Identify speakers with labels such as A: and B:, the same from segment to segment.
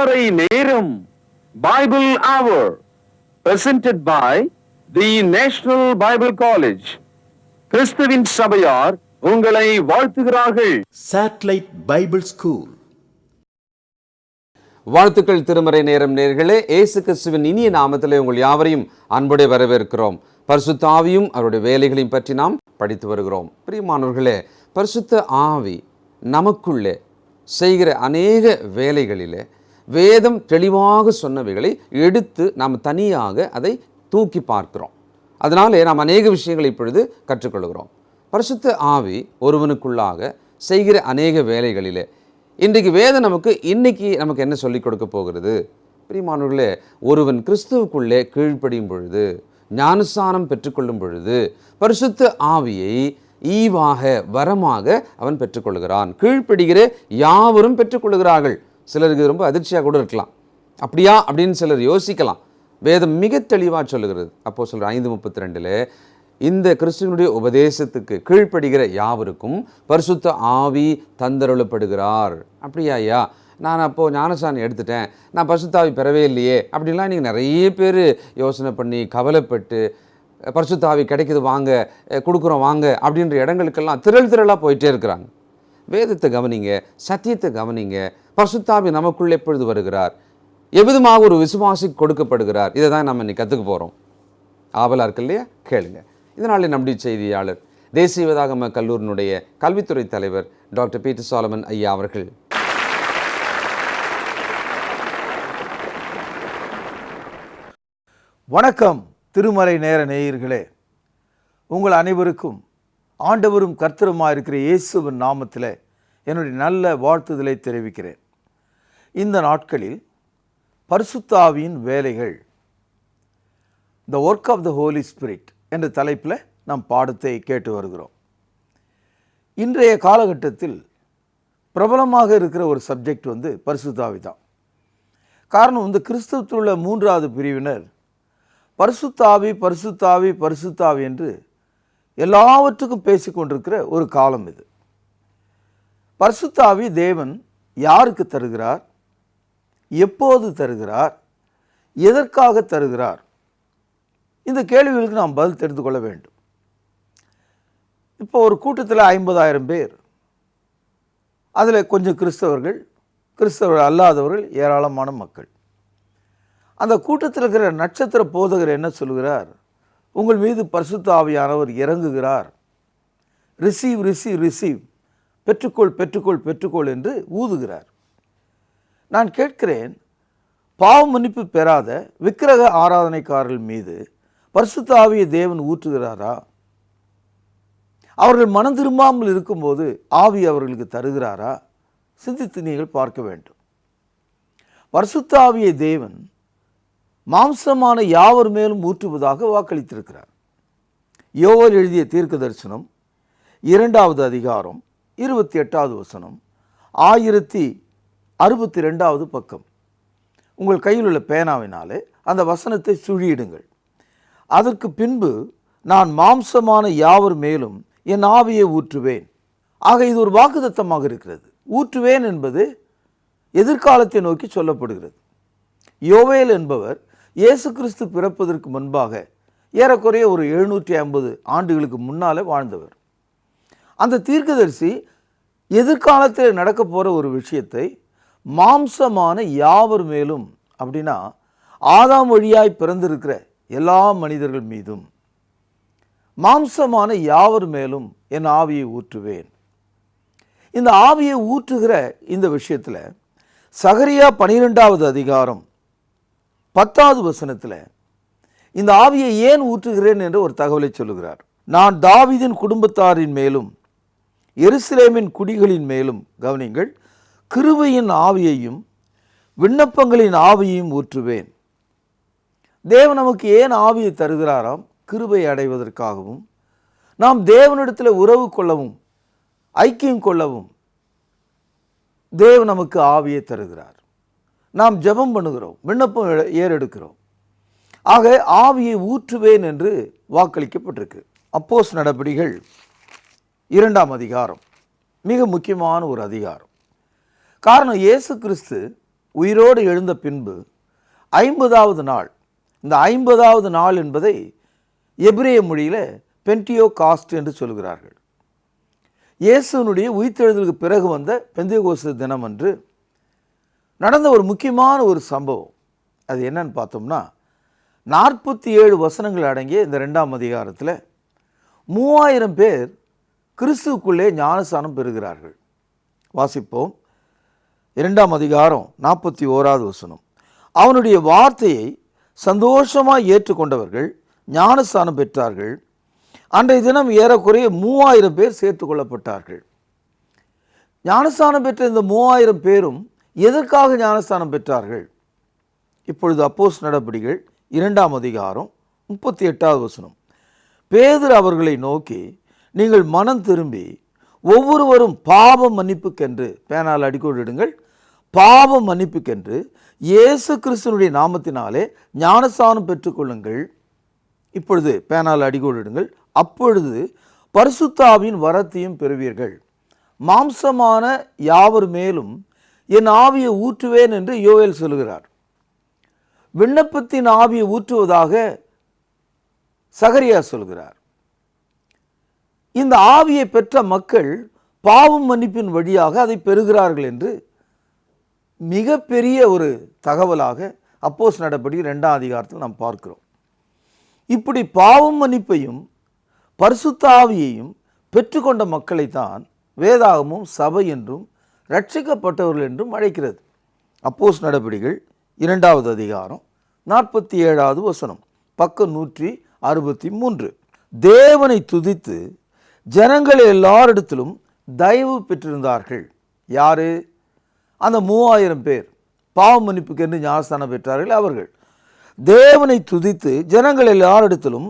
A: திருமறை நேரம் Bible hour presented by the National Bible College. கிறிஸ்துவின் சபையார் உங்களை வாழ்த்துகிறார்கள்.
B: Satellite Bible School.
C: வாழ்த்துக்கள் திருமறை நேரம் நேயர்களே, இயேசு கிறிஸ்துவின் இனிய நாமத்திலே உங்கள் யாவரையும் அன்போடு வரவேற்கிறோம். பரிசுத்த ஆவியும் அவருடைய வேலைகளையும் பற்றி நாம் படித்து வருகிறோம். பிரியமானவர்களே, பரிசுத்த ஆவி நமக்குள்ளே செய்கிற அநேக வேலைகளிலே வேதம் தெளிவாக சொன்னவைகளை எடுத்து நாம் தனியாக அதை தூக்கி பார்க்கிறோம். அதனாலே நாம் அநேக விஷயங்களை இப்பொழுது கற்றுக்கொள்கிறோம். பரிசுத்த ஆவி ஒருவனுக்குள்ளாக செய்கிற அநேக வேலைகளிலே இன்றைக்கு வேதம் இன்னைக்கு நமக்கு என்ன சொல்லிக் கொடுக்க போகிறது? பிரியமானவர்களே, ஒருவன் கிறிஸ்துவுக்குள்ளே கீழ்ப்படியும் பொழுது, ஞானஸ்நானம் பெற்றுக்கொள்ளும் பொழுது பரிசுத்த ஆவியை ஈவாக வரமாக அவன் பெற்றுக்கொள்கிறான். கீழ்ப்படுகிற யாவரும் பெற்றுக்கொள்கிறார்கள். சிலருக்கு ரொம்ப அதிர்ச்சியாக கூட இருக்கலாம். அப்படியா அப்படின்னு சிலர் யோசிக்கலாம். வேதம் மிக தெளிவாக சொல்லுகிறது. அப்போஸ்தலர் 5:32 இந்த கிறிஸ்துவனுடைய உபதேசத்துக்கு கீழ்ப்படுகிற யாவருக்கும் பரிசுத்த ஆவி தந்தருளப்படுகிறார். அப்படியா ஐயா, நான் அப்போது ஞானஸ்நானம் எடுத்துட்டேன், நான் பரிசுத்த ஆவி பெறவே இல்லையே அப்படின்லாம் நீங்கள் நிறைய பேர் யோசனை பண்ணி கவலைப்பட்டு பரிசுத்த ஆவி கிடைக்குது வாங்க, கொடுக்குறோம் வாங்க அப்படின்ற இடங்களுக்கெல்லாம் திரளாக போயிட்டே இருக்கிறாங்க. வேதத்தை கவனிங்க, சத்தியத்தை கவனிங்க. பரிசுத்த ஆவி நமக்குள்ளே எப்பொழுது வருகிறார், எவ்விதமாக ஒரு விசுவாசி கொடுக்கப்படுகிறார், இதை தான் நம்ம இன்னைக்கு கற்றுக்க போகிறோம். ஆவலாக இருக்கு இல்லையா? கேளுங்க. இதனாலே நம்முடைய செய்தியாளர் தேசிய வேதாகம கல்லூரியினுடைய கல்வித்துறை தலைவர் டாக்டர் பீட்டர் சாலமன் ஐயா அவர்கள்.
D: வணக்கம் திருமறை நேர நேயர்களே, உங்கள் அனைவருக்கும் ஆண்டவரும் கர்த்தருமாக இருக்கிற இயேசுவின் நாமத்தில் என்னுடைய நல்ல வாழ்த்துதலை தெரிவிக்கிறேன். இந்த நாட்களில் பரிசுத்த ஆவியின் வேலைகள், the work of the holy spirit என்ற தலைப்பில் நாம் பாடத்தை கேட்டு வருகிறோம். இன்றைய காலகட்டத்தில் பிரபலமாக இருக்கிற ஒரு சப்ஜெக்ட் பரிசுத்த ஆவி தான். காரணம், இந்த கிறிஸ்தவத்தில் உள்ள மூன்றாவது பிரிவினர் பரிசுத்த ஆவி பரிசுத்த ஆவி பரிசுத்த ஆவி என்று எல்லாவற்றுக்கும் பேசிக்கொண்டிருக்கிற ஒரு காலம் இது. பரிசுத்த ஆவி தேவன் யாருக்கு தருகிறார், எப்போது தருகிறார், எதற்காக தருகிறார்? இந்த கேள்விகளுக்கு நாம் பதில் தெரிந்து கொள்ள வேண்டும். இப்போ ஒரு கூட்டத்தில் 50,000 பேர், அதில் கொஞ்சம் கிறிஸ்தவர்கள், கிறிஸ்தவர்கள் அல்லாதவர்கள், ஏராளமான மக்கள். அந்த கூட்டத்தில் இருக்கிற நட்சத்திர போதகர் என்ன சொல்கிறார்? உங்கள் மீது பரிசுத்த ஆவியானவர் இறங்குகிறார், ரிசீவ் ரிசீவ் ரிசீவ், பெற்றுக்கொள் பெற்றுக்கொள் பெற்றுக்கொள் என்று ஊதுகிறார். நான் கேட்கிறேன், பாவ மன்னிப்பு பெறாத விக்கிரக ஆராதனைக்காரர்கள் மீது பரிசுத்த ஆவியை தேவன் ஊற்றுகிறாரா? அவர்கள் மனம் திரும்பாமல் இருக்கும்போது ஆவி அவர்களுக்கு தருகிறாரா? சிந்தித்து நீங்கள் பார்க்க வேண்டும். பரிசுத்த ஆவியை தேவன் மாம்சமான யாவர் மேலும் ஊற்றுவதாக வாக்களித்திருக்கிறார். யோவேல் எழுதிய தீர்க்க தரிசனம் 2வது அதிகாரம் 28வது வசனம், 1062வது பக்கம். உங்கள் கையில் உள்ள பேனாவினாலே அந்த வசனத்தை சுழியிடுங்கள். அதற்கு பின்பு நான் மாம்சமான யாவர் மேலும் என் ஆவியை ஊற்றுவேன். ஆக இது ஒரு வாக்குத்தத்தமாக இருக்கிறது. ஊற்றுவேன் என்பது எதிர்காலத்தை நோக்கி சொல்லப்படுகிறது. யோவேல் என்பவர் இயேசு கிறிஸ்து பிறப்பதற்கு முன்பாக ஏறக்குறைய ஒரு 750 ஆண்டுகளுக்கு முன்னாலே வாழ்ந்தவர். அந்த தீர்க்கதரிசி எதிர்காலத்தில் நடக்க போகிற ஒரு விஷயத்தை மாம்சமான யாவர் மேலும், அப்படின்னா ஆதாம் வழியாய் பிறந்திருக்கிற எல்லா மனிதர்கள் மீதும், மாம்சமான யாவர் மேலும் என் ஆவியை ஊற்றுவேன். இந்த ஆவியை ஊற்றுகிற இந்த விஷயத்தில் சகரியா 12வது அதிகாரம் 10வது வசனத்தில் இந்த ஆவியை ஏன் ஊற்றுகிறேன் என்று ஒரு தகவலை சொல்லுகிறார். நான் தாவீதின் குடும்பத்தாரின் மேலும் எருசலேமின் குடிகளின் மேலும், கவனிங்கள், கிருபையின் ஆவியையும் விண்ணப்பங்களின் ஆவியையும் ஊற்றுவேன். தேவன் நமக்கு ஏன் ஆவியை தருகிறாராம்? கிருபை அடைவதற்காகவும், நாம் தேவனிடத்தில் உறவு கொள்ளவும் ஐக்கியம் கொள்ளவும் தேவன் நமக்கு ஆவியை தருகிறார். நாம் ஜெபம் பண்ணுகிறோம், விண்ணப்பம் ஏறெடுக்கிறோம். ஆக ஆவியை ஊற்றுவேன் என்று வாக்களிக்கப்பட்டிருக்கு. அப்போஸ்தலர் நடபடிகள் 2ஆம் அதிகாரம் மிக முக்கியமான ஒரு அதிகாரம். காரணம், இயேசு கிறிஸ்து உயிரோடு எழுந்த பின்பு 50வது நாள், இந்த 50வது நாள் என்பதை எபிரேய மொழியில் பென்டியோ காஸ்ட் என்று சொல்கிறார்கள். இயேசுனுடைய உயிர்த்தெழுதலுக்கு பிறகு வந்த பெந்தேகோஸ்து தினம் அன்று நடந்த ஒரு முக்கியமான ஒரு சம்பவம். அது என்னன்னு பார்த்தோம்னா, 47 வசனங்கள் அடங்கிய இந்த 2ஆம் அதிகாரத்தில் 3000 பேர் கிறிஸ்துவுக்குள்ளே ஞானஸ்நானம் பெறுகிறார்கள். வாசிப்போம். 2ஆம் அதிகாரம் 41வது வசனம். அவனுடைய வார்த்தையை சந்தோஷமாய் ஏற்றுக்கொண்டவர்கள் ஞானஸ்நானம் பெற்றார்கள். அன்றைய தினம் ஏறக்குறைய 3000 பேர் சேர்த்து கொள்ளப்பட்டார்கள். ஞானஸ்நானம் பெற்ற இந்த 3000 பேரும் எதற்காக ஞானஸ்நானம் பெற்றார்கள்? இப்பொழுது அப்போஸ்தலர் நடபடிகள் 2ஆம் அதிகாரம் 38வது வசனம். பேதுரு அவர்களை நோக்கி, நீங்கள் மனம் திரும்பி ஒவ்வொருவரும் பாவ மன்னிப்புக்கென்று, பேனால் அடிக்கோடிடுங்கள், பாவ மன்னிப்புக்கென்று இயேசு கிறிஸ்துவினுடைய நாமத்தினாலே ஞானஸ்நானம் பெற்றுக்கொள்ளுங்கள். இப்பொழுது பேனால் அடிக்கோடிடுங்கள், அப்பொழுது பரிசுத்த ஆவியின் வரத்தையும் பெறுவீர்கள். மாம்சமான யாவர் மேலும் என் ஆவியை ஊற்றுவேன் என்று யோவேல் சொல்கிறார். விண்ணப்பத்தின் ஆவியை ஊற்றுவதாக சகரியா சொல்கிறார். இந்த ஆவியை பெற்ற மக்கள் பாவம் மன்னிப்பின் வழியாக அதை பெறுகிறார்கள் என்று மிகப்பெரிய ஒரு தகவலாக அப்போஸ்தலர் நடபடிகள் 2ஆம் அதிகாரத்தில் நாம் பார்க்கிறோம். இப்படி பாவம் மன்னிப்பையும் பரிசுத்த ஆவியையும் பெற்றுக்கொண்ட மக்களைத்தான் வேதாகமும் சபை என்றும் ரட்சிக்கப்பட்டவர்கள் என்றும் அழைக்கிறது. அப்போஸ்தலர் நடபடிகள் 2ஆவது அதிகாரம் 47வது வசனம், பக்கம் 163. தேவனை துதித்து ஜனங்கள் எல்லாரிடத்திலும் தயவு பெற்றிருந்தார்கள். யாரு? அந்த 3000 பேர் பாவ மன்னிப்புக்கு என்று ஞானஸ்நானம் பெற்றார்கள். அவர்கள் தேவனை துதித்து ஜனங்கள் எல்லாரிடத்திலும்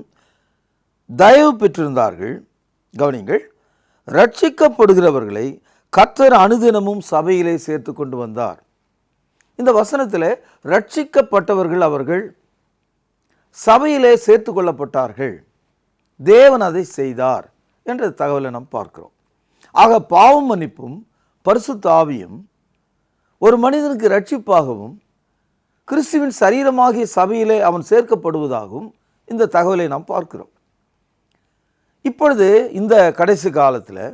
D: தயவு பெற்றிருந்தார்கள். கவனிங்கள், ரட்சிக்கப்படுகிறவர்களை கர்த்தர் அனுதினமும் சபையிலே சேர்த்து கொண்டு வந்தார். இந்த வசனத்தில் ரட்சிக்கப்பட்டவர்கள் அவர்கள் சபையிலே சேர்த்து கொள்ளப்பட்டார்கள். தேவன் அதை செய்தார் என்ற தகவலை நாம் பார்க்கிறோம். ஆக பாவம் மன்னிப்பும் பரிசுத்த ஆவியும் ஒரு மனிதனுக்கு ரட்சிப்பாகவும் கிறிஸ்துவின் சரீரமாகிய சபையிலே அவன் சேர்க்கப்படுவதாகவும் இந்த தகவலை நாம் பார்க்கிறோம். இப்பொழுது இந்த கடைசி காலத்தில்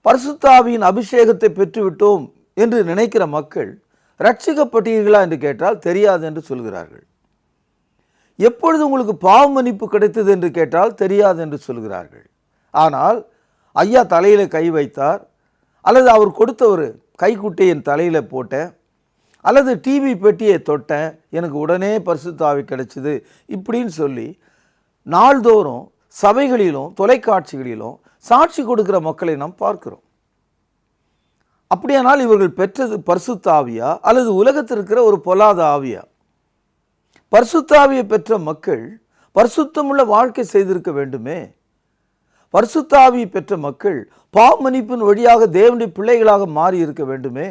D: பரிசுத்த ஆவியின் அபிஷேகத்தை பெற்றுவிட்டோம் என்று நினைக்கிற மக்கள் ரட்சிக்கப்பட்டீர்களா என்று கேட்டால் தெரியாது என்று சொல்கிறார்கள். எப்பொழுது உங்களுக்கு பாவ மன்னிப்பு கிடைத்தது என்று கேட்டால் தெரியாது என்று சொல்கிறார்கள். ஆனால் ஐயா தலையில் கை வைத்தார், அல்லது அவர் கொடுத்த ஒரு கைக்குட்டையை என் தலையில் போட்டேன், அல்லது டிவி பெட்டியை தொட்டேன், எனக்கு உடனே பரிசுத்த ஆவி கிடைச்சிது இப்படின்னு சொல்லி நாள்தோறும் சபைகளிலும் தொலைக்காட்சிகளிலும் சாட்சி கொடுக்கிற மக்களை நாம் பார்க்கிறோம். அப்படியானால் இவர்கள் பெற்றது பரிசுத்த ஆவியா அல்லது உலகத்தில் இருக்கிற ஒரு பொல்லாத ஆவியா? பரிசுத்த ஆவியை பெற்ற மக்கள் பரிசுத்தமுள்ள வாழ்க்கை செய்திருக்க வேண்டுமே. பரிசுத்த ஆவியை பெற்ற மக்கள் பாவ மன்னிப்பின் வழியாக தேவனுடைய பிள்ளைகளாக மாறி இருக்க வேண்டுமே.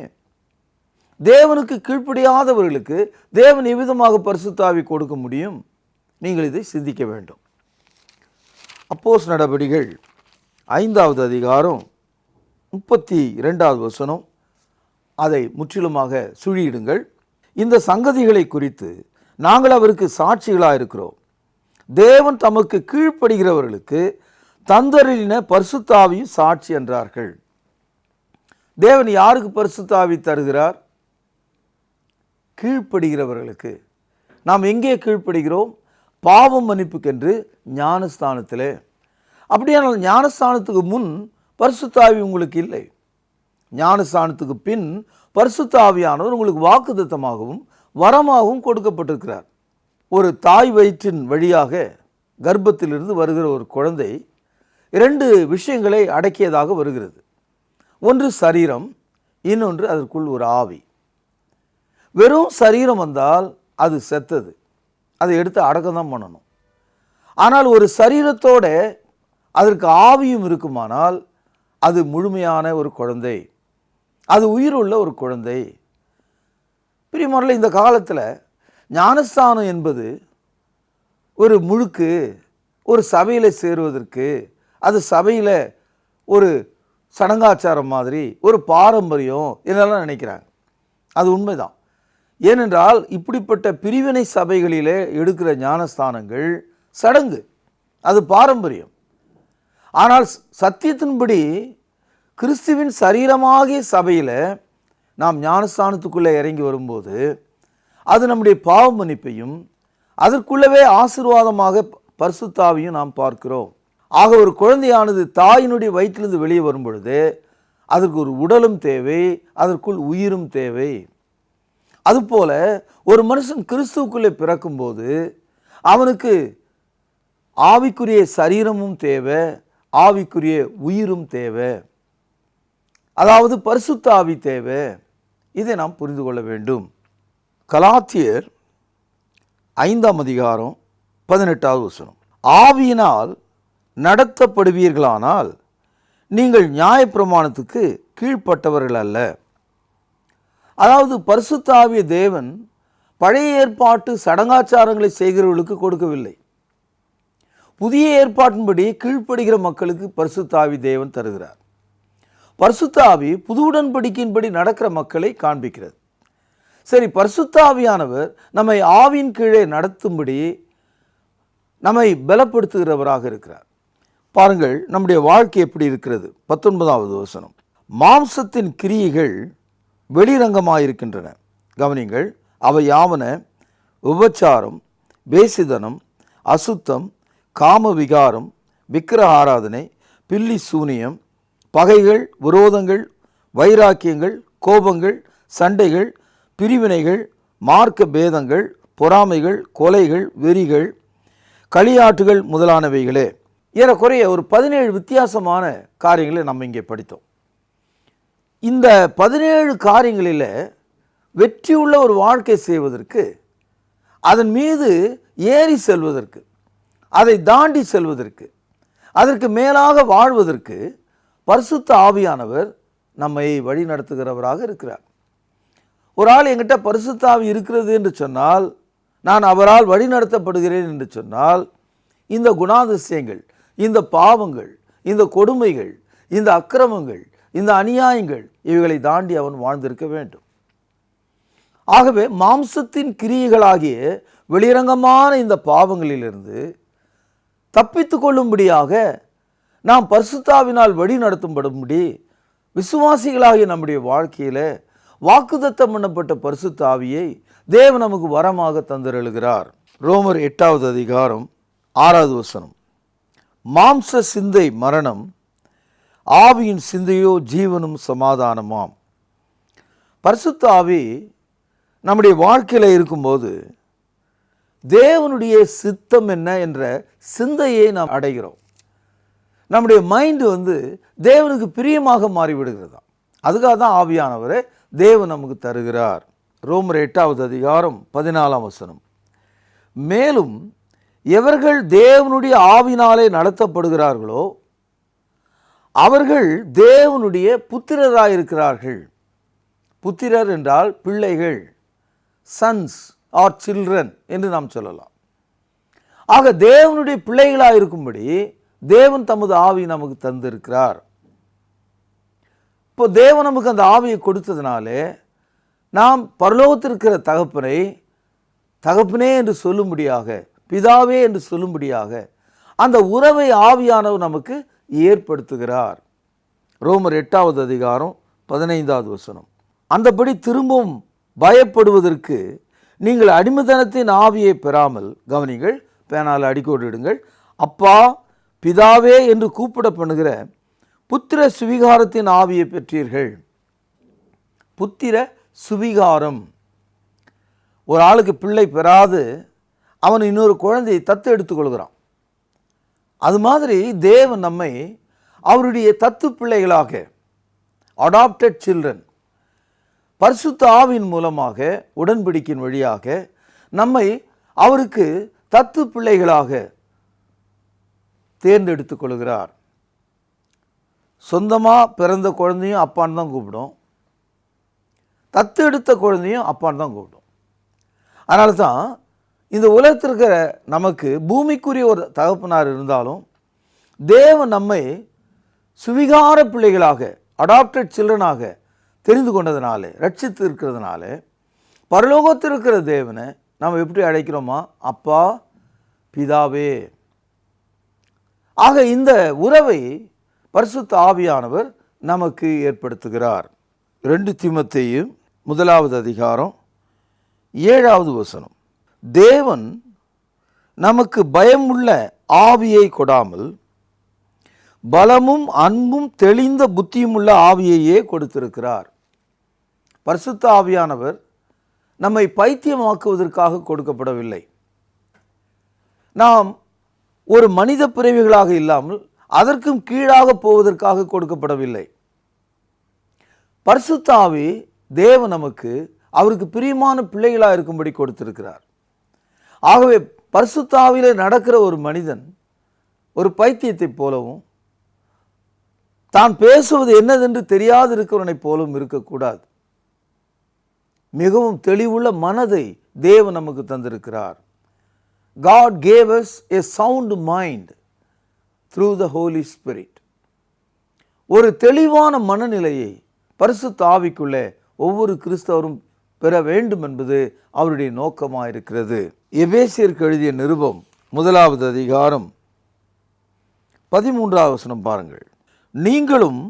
D: தேவனுக்கு கீழ்ப்படியாதவர்களுக்கு தேவன் எவ்விதமாக பரிசுத்த ஆவி கொடுக்க முடியும்? நீங்கள் இதை சிந்திக்க வேண்டும். அப்போஸ்தலர் நடபடிகள் 5ஆவது அதிகாரம் 32வது வசனம், அதை முற்றிலுமாக சுழியிடுங்கள். இந்த சங்கதிகளை குறித்து நாங்கள் அவருக்கு சாட்சிகளாக இருக்கிறோம். தேவன் தமக்கு கீழ்ப்படுகிறவர்களுக்கு தந்தரின பரிசுத்த ஆவியும் சாட்சி என்றார்கள். தேவன் யாருக்கு பரிசுத்த ஆவி தருகிறார்? கீழ்ப்படுகிறவர்களுக்கு. நாம் எங்கே கீழ்ப்படுகிறோம்? பாவம் மன்னிப்புக்கென்று ஞானஸ்தானத்திலே. அப்படியானால் ஞானஸ்தானத்துக்கு முன் பரிசுத்த ஆவி உங்களுக்கு இல்லை. ஞானஸ்தானத்துக்கு பின் பரிசுத்த ஆவியானவர் உங்களுக்கு வாக்குத்தத்தமாகவும் வரமாகவும் கொடுக்கப்பட்டிருக்கிறார். ஒரு தாய் வயிற்றின் வழியாக கர்ப்பத்திலிருந்து வருகிற ஒரு குழந்தை 2 விஷயங்களை அடக்கியதாக வருகிறது. ஒன்று சரீரம், இன்னொன்று அதற்குள் ஒரு ஆவி. வெறும் சரீரம் வந்தால் அது செத்தது, அதை எடுத்து அடக்கம் தான் பண்ணணும். ஆனால் ஒரு சரீரத்தோட அதற்கு ஆவியும் இருக்குமானால் அது முழுமையான ஒரு குழந்தை, அது உயிருள்ள ஒரு குழந்தை. பிரியமானவர்களே, இந்த காலத்தில் ஞானஸ்தானம் என்பது ஒரு முழுக்கு, ஒரு சபையில் சேருவதற்கு, அது சபையில் ஒரு சடங்காச்சாரம் மாதிரி, ஒரு பாரம்பரியம் இதெல்லாம் நினைக்கிறாங்க. அது உண்மைதான். ஏனென்றால் இப்படிப்பட்ட பிரிவினை சபைகளிலே எடுக்கிற ஞானஸ்தானங்கள் சடங்கு, அது பாரம்பரியம். ஆனால் சத்தியத்தின்படி கிறிஸ்துவின் சரீரமாகிய சபையில் நாம் ஞானஸ்தானத்துக்குள்ளே இறங்கி வரும்போது அது நம்முடைய பாவ மன்னிப்பையும் அதற்குள்ளவே ஆசீர்வாதமாக பரிசுத்த ஆவியும் நாம் பார்க்கிறோம். ஆக ஒரு குழந்தையானது தாயினுடைய வயிற்றிலிருந்து வெளியே வரும் பொழுது அதற்கு ஒரு உடலும் தேவை, அதற்குள் உயிரும் தேவை. அதுபோல ஒரு மனுஷன் கிறிஸ்துவுக்குள்ளே பிறக்கும்போது அவனுக்கு ஆவிக்குரிய சரீரமும் தேவை, ஆவிக்குரிய உயிரும் தேவை. அதாவது பரிசுத்த ஆவி தேவை. இதை நாம் புரிந்து கொள்ள வேண்டும். கலாத்தியர் 5ஆம் அதிகாரம் 18வது வசனம். ஆவியினால் நடத்தப்படுவீர்களானால் நீங்கள் நியாயப்பிரமாணத்துக்கு கீழ்ப்பட்டவர்கள் அல்ல. அதாவது பரிசுத்த ஆவிய தேவன் பழைய ஏற்பாட்டு சடங்காச்சாரங்களை செய்கிறவர்களுக்கு கொடுக்கவில்லை. புதிய ஏற்பாட்டின்படி கீழ்ப்படுகிற மக்களுக்கு பரிசுத்த ஆவி தேவன் தருகிறார். பரிசுத்த ஆவி புது உடன்படிக்கையின்படி நடக்கிற மக்களை காண்பிக்கிறது. சரி, பரிசுத்த ஆவியானவர் நம்மை ஆவியின் கீழே நடத்தும்படி நம்மை பலப்படுத்துகிறவராக இருக்கிறார். பாருங்கள் நம்முடைய வாழ்க்கை எப்படி இருக்கிறது. 19வது வசனம். மாம்சத்தின் கிரியைகள் வெளிரங்கமாயிருக்கின்றன. கவனிங்கள், அவை யாவன: விபச்சாரம், வேசிதனம், அசுத்தம், காம விகாரம், விக்கிரக ஆராதனை, பில்லி சூனியம், பகைகள், விரோதங்கள், வைராக்கியங்கள், கோபங்கள், சண்டைகள், பிரிவினைகள், மார்க்க பேதங்கள், பொறாமைகள், கொலைகள், வெறிகள், களியாட்டுகள் முதலானவைகளே. ஏறக்குறைய ஒரு 17 வித்தியாசமான காரியங்களை நம்ம இங்கே படித்தோம். இந்த 17 காரியங்களில் வெற்றியுள்ள ஒரு வாழ்க்கை செய்வதற்கு, அதன் மீது ஏறி செல்வதற்கு, அதை தாண்டி செல்வதற்கு, அதற்கு மேலாக வாழ்வதற்கு பரிசுத்த ஆவியானவர் நம்மை வழி நடத்துகிறவராக இருக்கிறார். ஒரு ஆள் என்கிட்ட பரிசுத்த ஆவி இருக்கிறது என்று சொன்னால், நான் அவரால் வழி நடத்தப்படுகிறேன் என்று சொன்னால், இந்த குணாதிசயங்கள், இந்த பாவங்கள், இந்த கொடுமைகள், இந்த அக்கிரமங்கள், இந்த அநியாயங்கள், இவைகளை தாண்டி அவன் வாழ்ந்திருக்க வேண்டும். ஆகவே மாம்சத்தின் கிரியைகளாகிய வெளிரங்கமான இந்த பாவங்களிலிருந்து தப்பித்து கொள்ளும்படியாக நாம் பரிசுத்தாவினால் வழி நடத்தும்படும்படி விசுவாசிகளாகிய நம்முடைய வாழ்க்கையில் வாக்குத்தத்தம் பண்ணப்பட்ட பரிசுத்த ஆவியை தேவன் நமக்கு வரமாக தந்தருளுகிறார். ரோமர் 8வது அதிகாரம் 6வது வசனம். மாம்ச சிந்தை மரணம், ஆவியின் சிந்தையோ ஜீவனும் சமாதானமாம். பரிசுத்த ஆவி நம்முடைய வாழ்க்கையில் இருக்கும்போது தேவனுடைய சித்தம் என்ன என்ற சிந்தையை நாம் அடைகிறோம். நம்முடைய மைண்டு தேவனுக்கு பிரியமாக மாறிவிடுகிறதா. அதுக்காக தான் ஆவியானவரை தேவன் நமக்கு தருகிறார். ரோமர் 8வது அதிகாரம் 14ஆம் வசனம். மேலும் எவர்கள் தேவனுடைய ஆவினாலே நடத்தப்படுகிறார்களோ அவர்கள் தேவனுடைய புத்திரராயிருக்கிறார்கள். புத்திரர் என்றால் பிள்ளைகள், சன்ஸ் ஆர் சில்ட்ரன் என்று நாம் சொல்லலாம். ஆக தேவனுடைய பிள்ளைகளாக இருக்கும்படி தேவன் தமது ஆவி நமக்கு தந்திருக்கிறார். இப்போ தேவன் நமக்கு அந்த ஆவியை கொடுத்ததுனாலே நாம் பரலோகத்திற்கிற தகப்பனை தகப்பனே என்று சொல்லும்படியாக, பிதாவே என்று சொல்லும்படியாக அந்த உறவை ஆவியானவர் நமக்கு ஏற்படுத்துகிறார். ரோமர் 8வது அதிகாரம் 15வது வசனம். அந்தபடி திரும்பவும் பயப்படுவதற்கு நீங்கள் அடிமைத்தனத்தின் ஆவியை பெறாமல், கவனிங்கள், பேனால் அடிக்கோடிடுங்கள், அப்பா பிதாவே என்று கூப்பிட பண்ணுகிற புத்திர சுவிகாரத்தின் ஆவியை பெற்றீர்கள். புத்திர சுவிகாரம். ஒரு ஆளுக்கு பிள்ளை பெறாது அவன் இன்னொரு குழந்தையை தத்து எடுத்துக்கொள்கிறான். அது மாதிரி தேவன் நம்மை அவருடைய தத்து பிள்ளைகளாக, அடாப்டட் சில்ட்ரன், பரிசுத்த ஆவியின் மூலமாக உடன்படிக்கையின் வழியாக நம்மை அவருக்கு தத்து பிள்ளைகளாக தேர்ந்தெடுத்துக் கொள்கிறார். சொந்தமாக பிறந்த குழந்தையும் அப்பான்னு தான் கூப்பிடும், தத்து எடுத்த குழந்தையும் அப்பான்னு தான் கூப்பிடும். அதனால தான் இந்த உலகத்தில் இருக்கிற நமக்கு பூமிக்குரிய ஒரு தகப்பனார் இருந்தாலும் தேவன் நம்மை சுவிகார பிள்ளைகளாக, அடாப்டட் சில்ட்ரனாக தெரிந்து கொண்டதுனாலே, ரட்சித்து இருக்கிறதுனால பரலோகத்தில் இருக்கிற தேவனை நாம் எப்படி அழைக்கிறோமா? அப்பா, பிதாவே. ஆக இந்த உறவை பரிசுத்த ஆவியானவர் நமக்கு ஏற்படுத்துகிறார். 2 தீமோத்தேயு 1 அதிகாரம் 7வது வசனம். தேவன் நமக்கு பயமுள்ள ஆவியை கொடாமல் பலமும் அன்பும் தெளிந்த புத்தியும் உள்ள ஆவியையே கொடுத்திருக்கிறார். பரிசுத்த ஆவியானவர் நம்மை பைத்தியமாக்குவதற்காக கொடுக்கப்படவில்லை. நாம் ஒரு மனித பிறவிகளாக இல்லாமல் அதற்கும் கீழாக போவதற்காக கொடுக்கப்படவில்லை. பரிசுத்த ஆவி தேவன் நமக்கு அவருக்கு பிரியமான பிள்ளைகளாக இருக்கும்படி கொடுத்திருக்கிறார். ஆகவே பரிசுத்த ஆவியிலே நடக்கிற ஒரு மனிதன் ஒரு பைத்தியத்தைப் போலவும் தான் பேசுவது என்னதென்று தெரியாது இருக்கிறவனைப் போலவும் இருக்கக்கூடாது. மிகவும் தெளிவுள்ள மனதை தேவன் நமக்கு தந்திருக்கிறார். God gave us a sound mind through the Holy Spirit. ஒரு தெளிவான மனநிலையை பரிசுத்த ஆவிக்குள்ளே ஒவ்வொரு கிறிஸ்தவரும் பெற வேண்டும் என்பது அவருடைய நோக்கமாக இருக்கிறது. எபேசியருக்கு எழுதிய நிருபம் 1 அதிகாரம் 13வது வசனம் பாருங்கள். நீங்களும்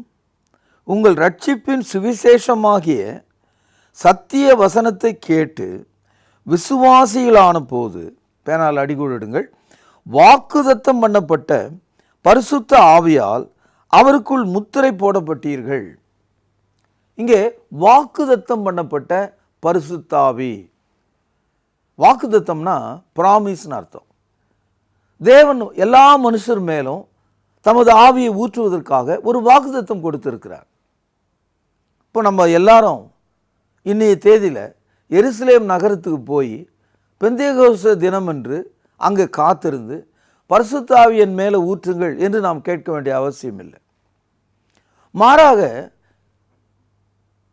D: உங்கள் ரட்சிப்பின் சுவிசேஷமாகிய சத்திய வசனத்தை கேட்டு விசுவாசிகளான போது, பேனால் அடிகோடிடுங்கள், வாக்குதத்தம் பண்ணப்பட்ட பரிசுத்த ஆவியால் அவருக்குள் முத்திரை போடப்பட்டீர்கள். இங்கே வாக்குதத்தம் பண்ணப்பட்ட பரிசுத்த ஆவி. வாக்குதத்தம்னா ப்ராமிஸ்னு அர்த்தம். தேவன் எல்லா மனுஷர் மேலும் தமது ஆவியை ஊற்றுவதற்காக ஒரு வாக்குதத்தம் கொடுத்திருக்கிறார். இப்போ நம்ம எல்லாரும் இன்னைய தேதியில் எருசலேம் நகரத்துக்கு போய் பெந்தேகோஸ்தே தினம் என்று அங்கே காத்திருந்து பரிசுத்த ஆவி என் மேலே ஊற்றுங்கள் என்று நாம் கேட்க வேண்டிய அவசியம் இல்லை. மாறாக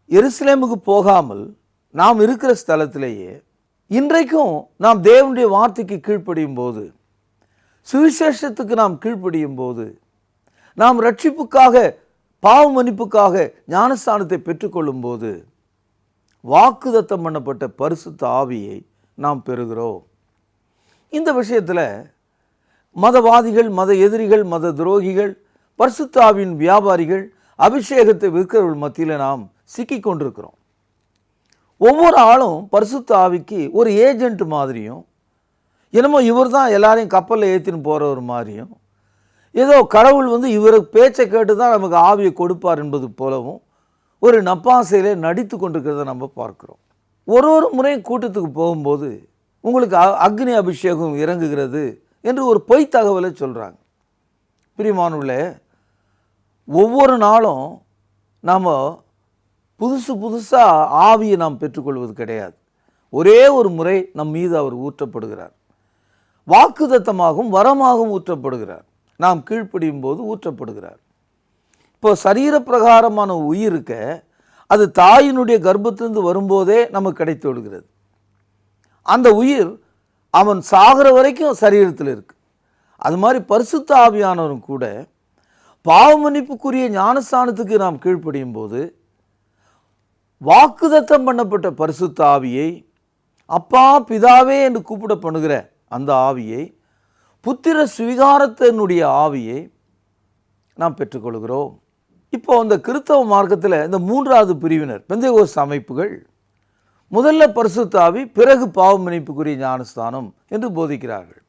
D: எருசலேமுக்கு போகாமல் நாம் இருக்கிற ஸ்தலத்திலேயே இன்றைக்கும் நாம் தேவனுடைய வார்த்தைக்கு கீழ்ப்படியும் போது, சுவிசேஷத்துக்கு நாம் கீழ்ப்படியும் போது, நாம் ரட்சிப்புக்காக பாவ மன்னிப்புக்காக ஞானஸ்தானத்தை பெற்றுக்கொள்ளும் போது வாக்குதத்தம் பண்ணப்பட்ட பரிசுத்த ஆவியை நாம் பெறுகிறோம். இந்த விஷயத்தில் மதவாதிகள், மத எதிரிகள், மத துரோகிகள், பரிசுத்த ஆவியின் வியாபாரிகள், அபிஷேகத்தை விற்கிறவர்கள் மத்தியில் நாம் சிக்கிக் கொண்டிருக்கிறோம். ஒவ்வொரு ஆளும் பரிசுத்த ஆவிக்கு ஒரு ஏஜென்ட் மாதிரியும், என்னமோ இவர் தான் எல்லாரையும் கப்பலில் ஏற்றின்னு போகிறவர் மாதிரியும், ஏதோ கடவுள் இவர் பேச்சை கேட்டு தான் நமக்கு ஆவியை கொடுப்பார் என்பது போலவும் ஒரு நப்பாசையிலே நடித்து கொண்டிருக்கிறத நம்ம பார்க்கிறோம். ஒரு முறையும் கூட்டத்துக்கு போகும்போது உங்களுக்கு அக்னி அபிஷேகம் இறங்குகிறது என்று ஒரு பொய் தகவலை சொல்கிறாங்க. பிரியமானவர்களே, ஒவ்வொரு நாளும் நாம் புதுசாக ஆவியை நாம் பெற்றுக்கொள்வது கிடையாது. ஒரே ஒரு முறை நம் மீது அவர் ஊற்றப்படுகிறார். வாக்குதத்தமாகவும் வரமாகவும் ஊற்றப்படுகிறார். நாம் கீழ்ப்படியும் போது ஊற்றப்படுகிறார். இப்போ சரீர பிரகாரமான உயிருக்கு அது தாயினுடைய கர்ப்பத்திலிருந்து வரும்போதே நமக்கு கிடைத்து விடுகிறது. அந்த உயிர் அவன் சாகிற வரைக்கும் சரீரத்தில் இருக்கு. அது மாதிரி பரிசுத்த ஆவியானவரும் கூட பாவ மன்னிப்புக்குரிய ஞானஸ்தானத்துக்கு நாம் கீழ்ப்படியும் போது வாக்குதத்தம் பண்ணப்பட்ட பரிசுத்த ஆவியை, அப்பா பிதாவே என்று கூப்பிட பண்ணுகிற அந்த ஆவியை, புத்திர சுவிகாரத்தினுடைய ஆவியை நாம் பெற்றுக்கொள்கிறோம். இப்போ அந்த கிறிஸ்தவ மார்க்கத்தில் இந்த 3வது பிரிவினர் பெந்தேகோஸ்தே அமைப்புகள் முதல்ல பரிசுத்த ஆவி, பிறகு பாவ மன்னிப்புக்குரிய ஞானஸ்தானம் என்று போதிக்கிறார்கள்.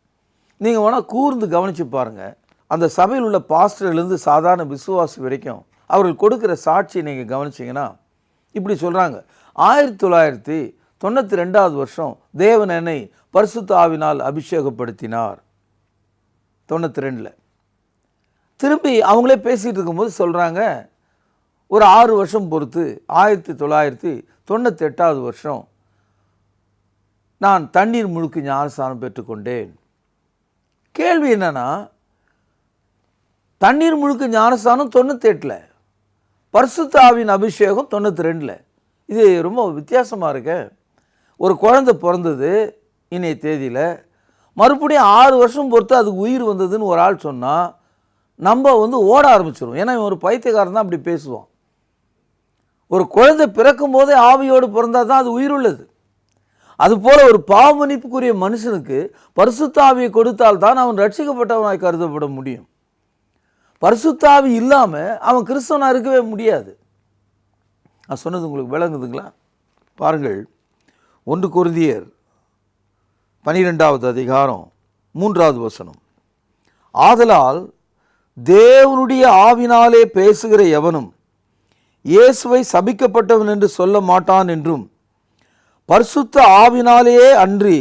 D: நீங்கள் வேணால் கூர்ந்து கவனித்து பாருங்கள். அந்த சபையில் உள்ள பாஸ்டர்லேருந்து சாதாரண விசுவாசி வரைக்கும் அவர்கள் கொடுக்குற சாட்சியை நீங்கள் கவனிச்சிங்கன்னா இப்படி சொல்கிறாங்க. 1992வது வருஷம் தேவன் என்னை பரிசுத்த ஆவினால் அபிஷேகப்படுத்தினார். 92ல் திரும்பி அவங்களே பேசிகிட்டு இருக்கும்போது சொல்கிறாங்க, ஒரு 6 வருஷம் பொறுத்து 1998வது வருஷம் நான் தண்ணீர் முழுக்கு ஞானஸ்தானம் பெற்றுக்கொண்டேன். கேள்வி என்னன்னா, தண்ணீர் முழுக்கு ஞானஸ்தானம் 98ல், பரிசுத்த ஆவியின் அபிஷேகம் 92ல். இது ரொம்ப வித்தியாசமாக இருக்கு. ஒரு குழந்தை பிறந்தது இன்னைய தேதியில், மறுபடியும் 6 வருஷம் பொறுத்து அதுக்கு உயிர் வந்ததுன்னு ஒரு ஆள் சொன்னால் நம்ம ஓட ஆரம்பிச்சிடும். ஏன்னா இவன் ஒரு பைத்தியக்காரன் தான் அப்படி பேசுவான். ஒரு குழந்தை பிறக்கும் போதே ஆவியோடு பிறந்தால் தான் அது உயிர் உள்ளது. அதுபோல ஒரு பாவ மன்னிப்புக்குரிய மனுஷனுக்கு பரிசுத்த ஆவியை கொடுத்தால் தான் அவன் ரட்சிக்கப்பட்டவனாய் கருதப்பட முடியும். பரிசுத்த ஆவி இல்லாம அவன் கிறிஸ்தவனா இருக்கவே முடியாது. நான் சொன்னது உங்களுக்கு விளங்குதுங்களா? பாருங்கள், 1 கொரிந்தியர் 12வது அதிகாரம் 3வது வசனம். ஆதலால் தேவனுடைய ஆவினாலே பேசுகிற எவனும் இயேசுவை சபிக்கப்பட்டவன் என்று சொல்ல மாட்டான் என்றும், பரிசுத்த ஆவினாலேயே அன்றி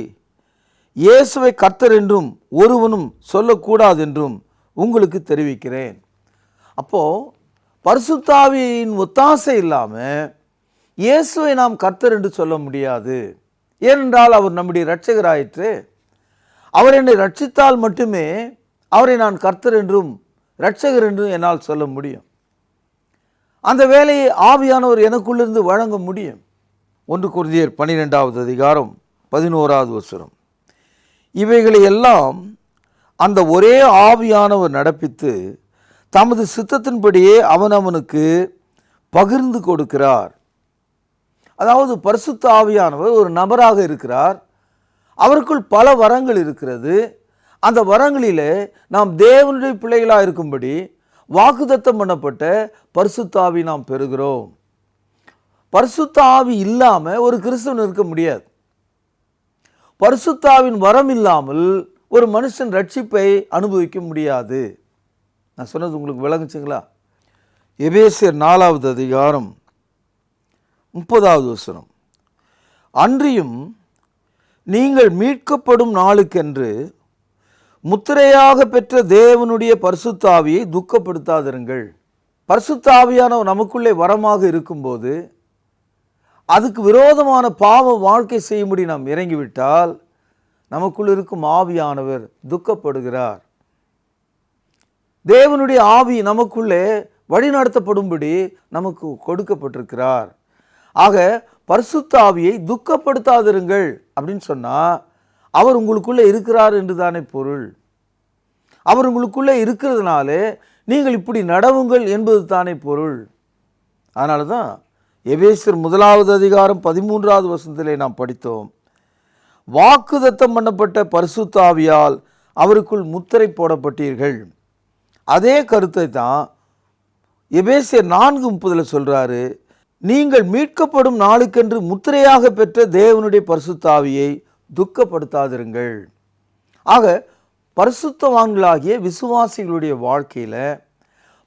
D: இயேசுவை கர்த்தர் என்றும் ஒருவனும் சொல்லக்கூடாது என்றும் உங்களுக்கு தெரிவிக்கிறேன். அப்போ பரிசுத்த ஆவியின் ஒத்தாசை இல்லாம இயேசுவை நாம் கர்த்தர் என்று சொல்ல முடியாது. ஏனென்றால் அவர் நம்முடைய இரட்சகராயிற்று. அவர் என்னை ரட்சித்தால் மட்டுமே அவரை நான் கர்த்தர் என்றும் இரட்சகர் என்றும் என்னால் சொல்ல முடியும். அந்த வேலையை ஆவியானவர் எனக்குள்ளிருந்து வழங்க முடியும். 1 கொரிந்தியர் 12வது அதிகாரம் 11வது வசனம். இவைகளை எல்லாம் அந்த ஒரே ஆவியானவர் நடப்பித்து தமது சித்தத்தின்படியே அவனவனுக்கு பகிர்ந்து கொடுக்கிறார். அதாவது பரிசுத்த ஆவியானவர் ஒரு நபராக இருக்கிறார். அவருக்குள் பல வரங்கள் இருக்கிறது. அந்த வரங்களிலே நாம் தேவனுடைய பிள்ளைகளாக இருக்கும்படி வாக்குத்தத்தம் பண்ணப்பட்ட பரிசுத்த ஆவி நாம் பெறுகிறோம். பரிசுத்த ஆவி இல்லாம ஒரு கிறிஸ்தவன் இருக்க முடியாது. பரிசுத்த ஆவியின் வரம் இல்லாமல் ஒரு மனுஷன் ரட்சிப்பை அனுபவிக்க முடியாது. நான் சொன்னது உங்களுக்கு விளங்குச்சுங்களா? எபேசியர் 4வது அதிகாரம் 30வது வசனம். அன்றியும் நீங்கள் மீட்கப்படும் நாளுக்கென்று முத்திரையாக பெற்ற தேவனுடைய பரிசுத்த ஆவியை துக்கப்படுத்தாதிருங்கள். பரிசுத்த ஆவியானவர் நமக்குள்ளே வரமாக இருக்கும்போது அதுக்கு விரோதமான பாவ வாழ்க்கை செய்யும்படி நாம் இறங்கிவிட்டால் நமக்குள் இருக்கும் ஆவியானவர் துக்கப்படுகிறார். தேவனுடைய ஆவி நமக்குள்ளே வழிநடத்தப்படும்படி நமக்கு கொடுக்கப்பட்டிருக்கிறார். ஆக பரிசுத்த ஆவியை துக்கப்படுத்தாதிருங்கள் அப்படின்னு சொன்னா அவர் உங்களுக்குள்ளே இருக்கிறார் என்று தானே பொருள். அவர் உங்களுக்குள்ளே இருக்கிறதுனாலே நீங்கள் இப்படி நடவுங்கள் என்பது தானே பொருள். அதனால தான் எபேசியர் 1வது அதிகாரம் 13வது வசனத்திலே நாம் படித்தோம், வாக்குத்தத்தம் பண்ணப்பட்ட பரிசுத்த ஆவியால் அவருக்குள் முத்திரை போடப்பட்டீர்கள். அதே கருத்தை தான் எபேசியர் 4:30 சொல்றாரு, நீங்கள் மீட்கப்படும் நாளுக்கென்று முத்திரையாக பெற்ற தேவனுடைய பரிசுத்த ஆவியை துக்கப்படுத்தாதிருங்கள். ஆக பரிசுத்தவான்களாகிய விசுவாசிகளுடைய வாழ்க்கையில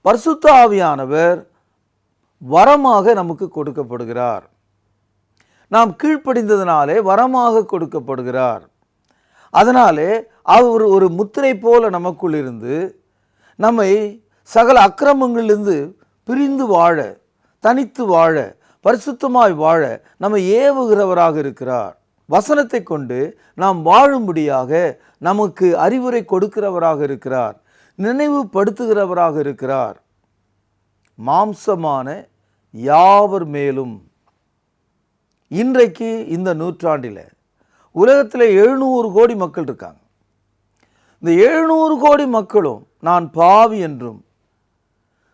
D: பரிசுத்த ஆவியானவர் வரமாக நமக்கு கொடுக்கப்படுகிறார். நாம் கீழ்ப்படிந்ததினாலே வரமாக கொடுக்கப்படுகிறார். அதனாலே அவர் ஒரு முத்திரை போல நமக்குள் இருந்து நம்மை சகல அக்கிரமங்களிலிருந்து பிரிந்து வாழ, தனித்து வாழ, பரிசுத்தமாய் வாழ நம்மை ஏவுகிறவராக இருக்கிறார். வசனத்தை கொண்டு நாம் வாழும்படியாக நமக்கு அறிவுரை கொடுக்கிறவராக இருக்கிறார், நினைவுபடுத்துகிறவராக இருக்கிறார். மாம்சமான யாவர் மேலும் இன்றைக்கு இந்த நூற்றாண்டில் உலகத்தில் 700 கோடி மக்கள் இருக்காங்க. இந்த 700 கோடி மக்களும் நான் பாவி என்றும்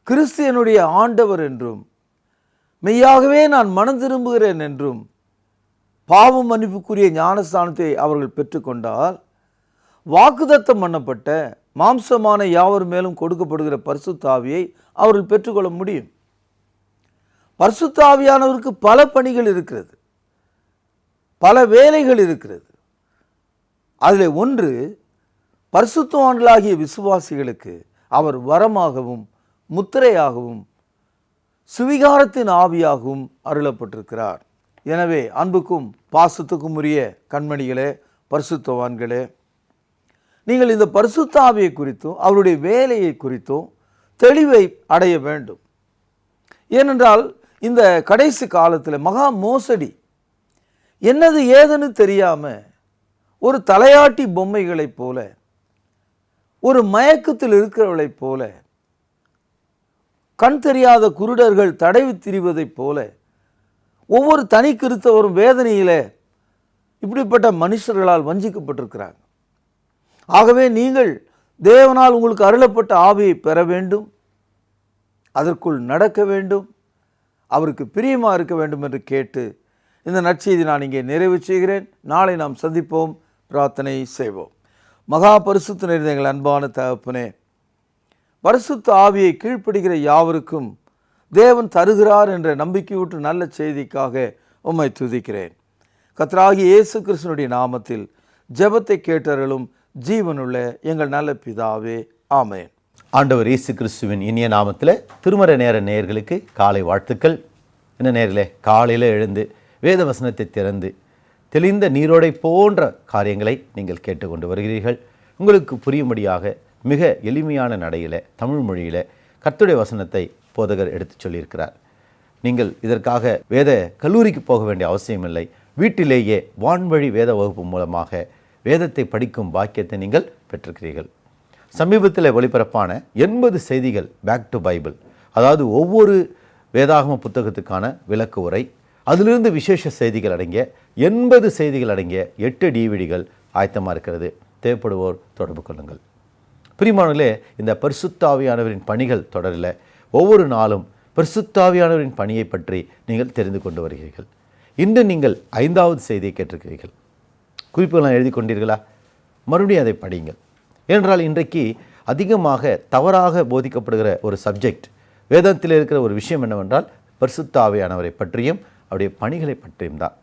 D: கிறிஸ்தியனுடைய ஆண்டவர் என்றும் மெய்யாகவே நான் மனம் திரும்புகிறேன் என்றும் பாவ மன்னிப்புக்குரிய ஞானஸ்தானத்தை அவர்கள் பெற்றுக்கொண்டால் வாக்குத்தத்தம் பண்ணப்பட்ட மாம்சமான யாவர் மேலும் கொடுக்கப்படுகிற பரிசுத்த ஆவியை அவர்கள் பெற்றுக்கொள்ள முடியும். பரிசுத்த ஆவியானவருக்கு பல பணிகள் இருக்கிறது, பல வேலைகள் இருக்கிறது. அதில் ஒன்று, பரிசுத்தவான்களாகிய விசுவாசிகளுக்கு அவர் வரமாகவும் முத்திரையாகவும் சுவிகாரத்தின் ஆவியாகவும் அருளப்பட்டிருக்கிறார். எனவே அன்புக்கும் பாசத்துக்கும் உரிய கண்மணிகளே, பரிசுத்தவான்களே, நீங்கள் இந்த பரிசுத்த ஆவியை குறித்தும் அவருடைய வேலையை குறித்தும் தெளிவை அடைய வேண்டும். ஏனென்றால் இந்த கடைசி காலத்தில் மகா மோசடி, என்னது ஏதுன்னு தெரியாம ஒரு தலையாட்டி பொம்மைகளைப் போல, ஒரு மயக்கத்தில் இருக்கிறவளைப் போல, கண் தெரியாத குருடர்கள் தடவி திரிவதைப் போல ஒவ்வொரு தனி கிறிஸ்தவரும் வேதனையில இப்படிப்பட்ட மனுஷர்களால் வஞ்சிக்கப்பட்டிருக்கிறாங்க. ஆகவே நீங்கள் தேவனால் உங்களுக்கு அருளப்பட்ட ஆவியை பெற வேண்டும், அதற்குள் நடக்க வேண்டும், அவருக்கு பிரியமாக இருக்க வேண்டும் என்று கேட்டு இந்த நற்செய்தி நான் இங்கே நிறைவு செய்கிறேன். நாளை நாம் சந்திப்போம், பிரார்த்தனை செய்வோம். மகா பரிசுத்த நிறைந்த எங்கள் அன்பான தகப்பனே, பரிசுத்த ஆவியை கீழ்ப்படுகிற யாவருக்கும் தேவன் தருகிறார் என்ற நம்பிக்கையூற்று நல்ல செய்திக்காக உம்மை துதிக்கிறேன். கர்த்தராகிய இயேசு கிறிஸ்துவினுடைய நாமத்தில் ஜெபத்தை கேட்டருளும் ஜீவனுள்ள எங்கள் நல்ல பிதாவே, ஆமென்.
B: ஆண்டவர் இயேசு கிறிஸ்துவின் இனிய நாமத்தில் திருமறை நேர நேயர்களுக்கு காலை வாழ்த்துக்கள். என்ன நேயர்களே, காலையில் எழுந்து வேத வசனத்தை திறந்து தெளிந்த நீரோடை போன்ற காரியங்களை நீங்கள் கேட்டுக்கொண்டு வருகிறீர்கள். உங்களுக்கு புரியும்படியாக மிக எளிமையான நடையில் தமிழ் மொழியில் கர்த்தருடைய வசனத்தை போதகர் எடுத்துச் சொல்லியிருக்கிறார். நீங்கள் இதற்காக வேத கல்லூரிக்கு போக வேண்டிய அவசியமில்லை. வீட்டிலேயே வான்வழி வேத வகுப்பு மூலமாக வேதத்தை படிக்கும் பாக்கியத்தை நீங்கள் பெற்றிருக்கிறீர்கள். சமீபத்தில் ஒளிபரப்பான 80 செய்திகள் பேக் டு பைபிள், அதாவது ஒவ்வொரு வேதாகம புத்தகத்துக்கான விளக்கு உரை, அதிலிருந்து விசேஷ செய்திகள் அடங்கிய 80 செய்திகள் அடங்கிய 8 டிவிடிகள் ஆயத்தமாக இருக்கிறது. தேவைப்படுவோர் தொடர்பு கொள்ளுங்கள். பிரியமானவர்களே, இந்த பரிசுத்த ஆவியானவரின் பணிகள் தொடரில் ஒவ்வொரு நாளும் பரிசுத்த ஆவியானவரின் பணியை பற்றி நீங்கள் தெரிந்து கொண்டு வருகிறீர்கள். இன்று நீங்கள் 5வது செய்தியை கேட்டிருக்கிறீர்கள். குறிப்புகளாக எழுதி கொண்டீர்களா? மறுபடியும் அதை படியுங்கள். ஏனென்றால் இன்றைக்கு அதிகமாக தவறாக போதிக்கப்படுகிற ஒரு சப்ஜெக்ட், வேதத்தில் இருக்கிற ஒரு விஷயம் என்னவென்றால் பரிசுத்த ஆவியானவரை பற்றியும் அவருடைய பணிகளை பற்றியும் தான்.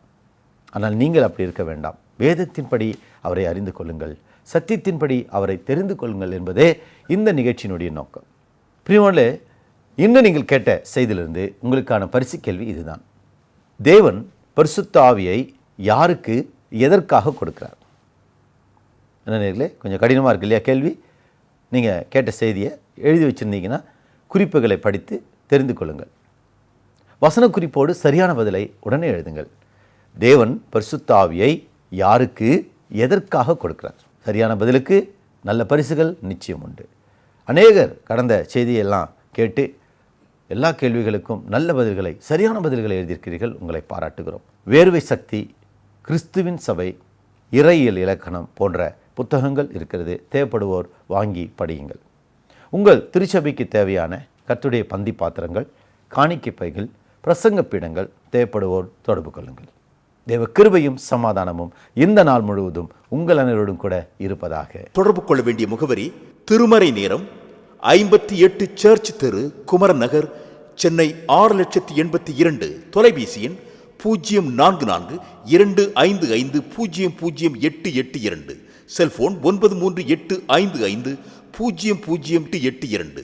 B: ஆனால் நீங்கள் அப்படி இருக்க வேண்டாம். வேதத்தின்படி அவரை அறிந்து கொள்ளுங்கள், சத்தியத்தின்படி அவரை தெரிந்து கொள்ளுங்கள் என்பதே இந்த நிகழ்ச்சியினுடைய நோக்கம். பிரியமானவர்களே, இன்னும் நீங்கள் கேட்ட செய்தியிலிருந்து உங்களுக்கான பரிசு கேள்வி இதுதான். தேவன் பரிசுத்த ஆவியை யாருக்கு எதற்காக கொடுக்கிறார்? என்ன, கொஞ்சம் கடினமாக இருக்கு இல்லையா கேள்வி? நீங்கள் கேட்ட செய்தியை எழுதி வச்சுருந்தீங்கன்னா குறிப்புகளை படித்து தெரிந்து கொள்ளுங்கள். வசன குறிப்போடு சரியான பதிலை உடனே எழுதுங்கள். தேவன் பரிசுத்த ஆவியை யாருக்கு எதற்காக கொடுக்கிறார்? சரியான பதிலுக்கு நல்ல பரிசுகள் நிச்சயம் உண்டு. அநேகர் கடந்த செய்தியெல்லாம் கேட்டு எல்லா கேள்விகளுக்கும் நல்ல பதில்களை, சரியான பதில்களை எழுதியிருக்கிறீர்கள். உங்களை பாராட்டுகிறோம். வேர்வை சக்தி, கிறிஸ்துவின் சபை, இறையியல் இலக்கணம் போன்ற புத்தகங்கள் இருக்கிறது. தேவைப்படுவோர் வாங்கி படியுங்கள். உங்கள் திருச்சபைக்கு தேவையான கர்த்தருடைய பந்தி பாத்திரங்கள், காணிக்கை பைகள், பிரசங்க பீடங்கள் தேவைப்படுவோர் தொடர்பு கொள்ளுங்கள். தேவ கிருபையும் சமாதானமும் இந்த நாள் முழுவதும் உங்கள் அனைவரோடும் கூட இருப்பதாக.
E: தொடர்பு கொள்ள வேண்டிய முகவரி: திருமறை நேரம், 58 சர்ச் தெரு, குமரன் நகர், சென்னை 6,82,000. தொலைபேசி எண் 044255008882. செல்போன் 9385500882.